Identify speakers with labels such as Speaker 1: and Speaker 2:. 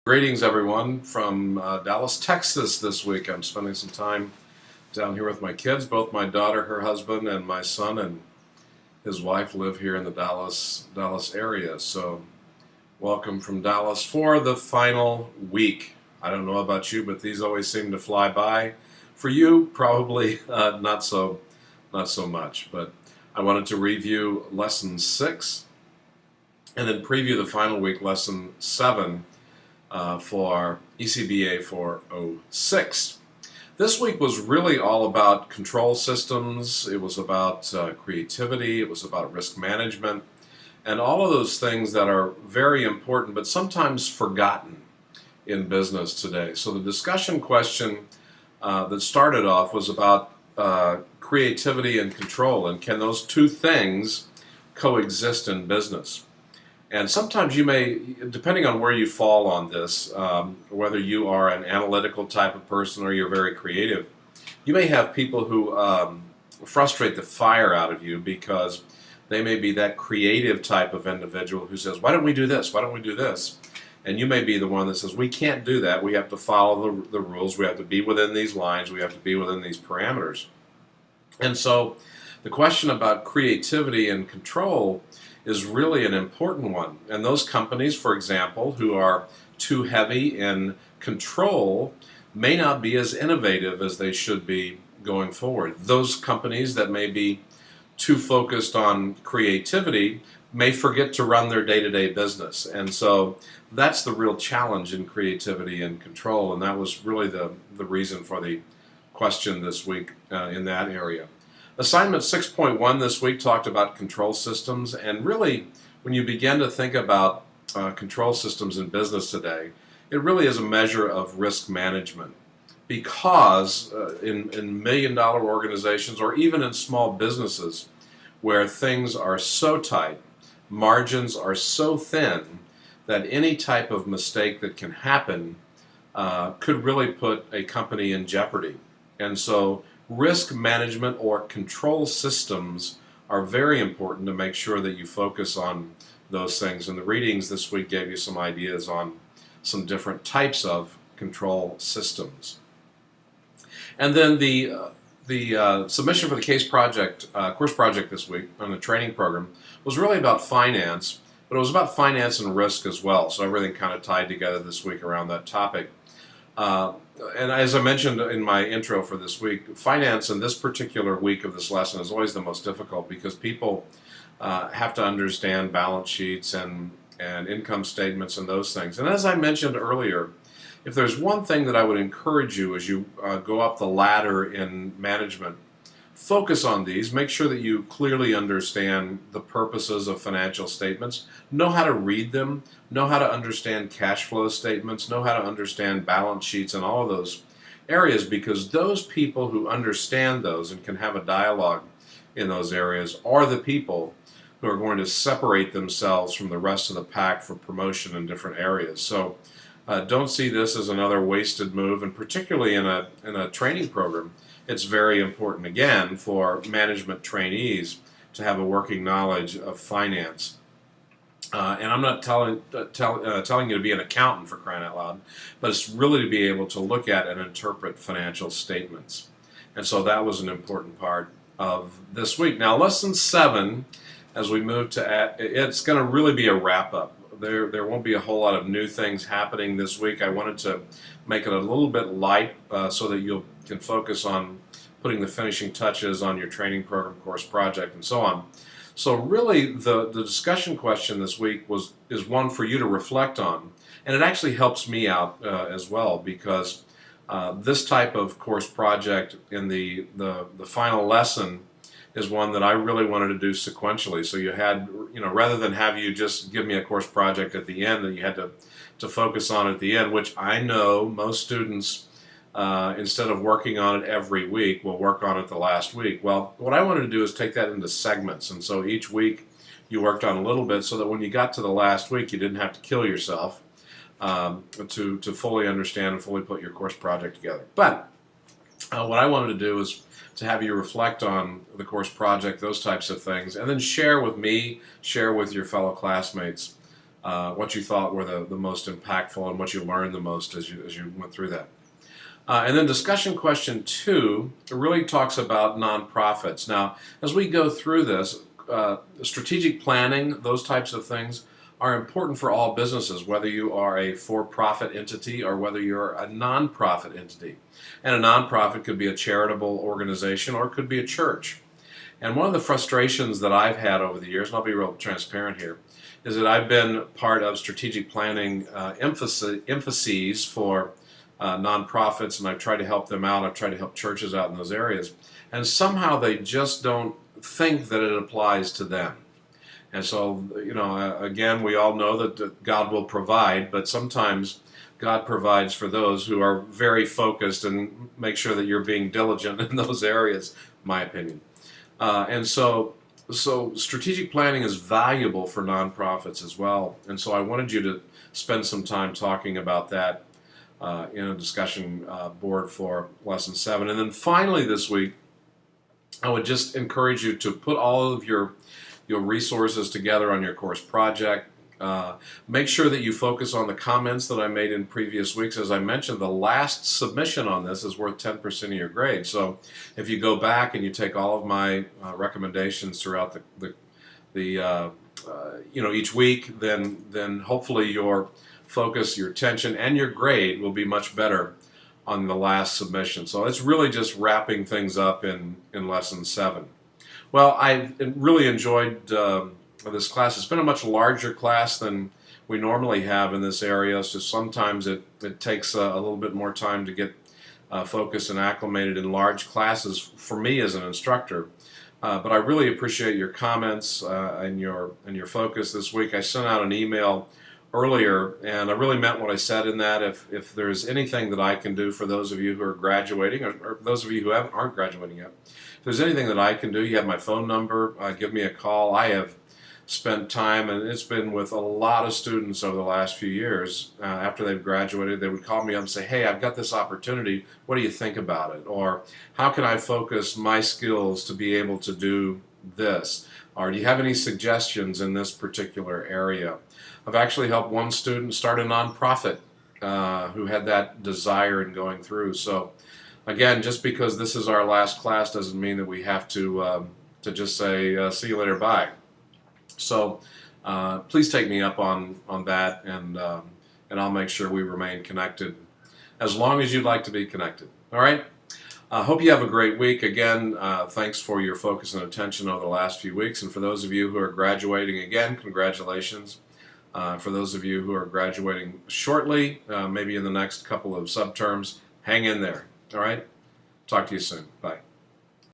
Speaker 1: Greetings, everyone, from Dallas, Texas this week. I'm spending some time down here with my kids. Both my daughter, her husband, and my son and his wife live here in the Dallas area. So welcome from Dallas for the final week. I don't know about you, but these always seem to fly by. For you, probably not so much. But I wanted to review Lesson 6 and then preview the final week, Lesson 7, for ECBA 406. This week was really all about control systems. It was about creativity. It was about risk management, and all of those things that are very important but sometimes forgotten in business today. So the discussion question that started off was about creativity and control, and can those two things coexist in business? And sometimes you may, depending on where you fall on this, whether you are an analytical type of person or you're very creative, you may have people who frustrate the fire out of you because they may be that creative type of individual who says, why don't we do this? Why don't we do this? And you may be the one that says, we can't do that. We have to follow the rules. We have to be within these lines. We have to be within these parameters. And so the question about creativity and control is really an important one. And those companies, for example, who are too heavy in control may not be as innovative as they should be going forward. Those companies that may be too focused on creativity may forget to run their day-to-day business. And so that's the real challenge in creativity and control, and that was really the reason for the question this week in that area. Assignment 6.1 this week talked about control systems, and really when you begin to think about control systems in business today, it really is a measure of risk management, because in million-dollar organizations or even in small businesses where things are so tight, margins are so thin, that any type of mistake that can happen could really put a company in jeopardy. And so risk management or control systems are very important to make sure that you focus on those things. And the readings this week gave you some ideas on some different types of control systems. And then the submission for the course project this week on the training program was really about finance, but it was about finance and risk as well. So everything kind of tied together this week around that topic. And as I mentioned in my intro for this week, finance in this particular week of this lesson is always the most difficult because people have to understand balance sheets and income statements and those things. And as I mentioned earlier, if there's one thing that I would encourage you as you go up the ladder in management, focus on these. Make sure that you clearly understand the purposes of financial statements, know how to read them, know how to understand cash flow statements, know how to understand balance sheets and all of those areas, because those people who understand those and can have a dialogue in those areas are the people who are going to separate themselves from the rest of the pack for promotion in different areas. So don't see this as another wasted move, and particularly in a training program, it's very important, again, for management trainees to have a working knowledge of finance. And I'm not telling you to be an accountant, for crying out loud, but it's really to be able to look at and interpret financial statements. And so that was an important part of this week. Now, Lesson 7, as we move to, it's going to really be a wrap-up. There won't be a whole lot of new things happening this week. I wanted to make it a little bit light so that you can focus on putting the finishing touches on your training program, course project, and so on. So really the discussion question this week is one for you to reflect on, and it actually helps me out as well, because this type of course project in the final lesson is one that I really wanted to do sequentially. So you had, rather than have you just give me a course project at the end that you had to focus on at the end, which I know most students, instead of working on it every week, will work on it the last week. Well, what I wanted to do is take that into segments, and so each week you worked on a little bit so that when you got to the last week you didn't have to kill yourself to fully understand and fully put your course project together. But what I wanted to do is to have you reflect on the course project, those types of things, and then share with me, share with your fellow classmates what you thought were the most impactful and what you learned the most as you went through that. And then discussion question 2 really talks about nonprofits. Now, as we go through this, strategic planning, those types of things are important for all businesses, whether you are a for-profit entity or whether you're a nonprofit entity. And a nonprofit could be a charitable organization or it could be a church. And one of the frustrations that I've had over the years, and I'll be real transparent here, is that I've been part of strategic planning emphases for nonprofits, and I've tried to help them out. I've tried to help churches out in those areas. And somehow they just don't think that it applies to them. And so, again, we all know that God will provide, but sometimes God provides for those who are very focused and make sure that you're being diligent in those areas, in my opinion. And so strategic planning is valuable for nonprofits as well. And so I wanted you to spend some time talking about that in a discussion board for Lesson 7. And then finally this week, I would just encourage you to put all of your resources together on your course project. Make sure that you focus on the comments that I made in previous weeks. As I mentioned, the last submission on this is worth 10% of your grade. So if you go back and you take all of my recommendations throughout each week, then hopefully your focus, your attention, and your grade will be much better on the last submission. So it's really just wrapping things up in Lesson 7. Well, I really enjoyed this class. It's been a much larger class than we normally have in this area, so sometimes it takes a little bit more time to get focused and acclimated in large classes for me as an instructor. But I really appreciate your comments and your focus this week. I sent out an email earlier, and I really meant what I said in that. If there's anything that I can do for those of you who are graduating, or those of you who aren't graduating yet, if there's anything that I can do, you have my phone number. Give me a call. I have spent time, and it's been with a lot of students over the last few years. After they've graduated, they would call me up and say, hey, I've got this opportunity. What do you think about it? Or how can I focus my skills to be able to do this? Or do you have any suggestions in this particular area? I've actually helped one student start a nonprofit who had that desire in going through. So again, just because this is our last class doesn't mean that we have to just say, see you later, bye. So please take me up on that, and I'll make sure we remain connected as long as you'd like to be connected. All right? Hope you have a great week. Again, thanks for your focus and attention over the last few weeks. And for those of you who are graduating, again, congratulations. For those of you who are graduating shortly, maybe in the next couple of subterms, hang in there. All right? Talk to you soon. Bye.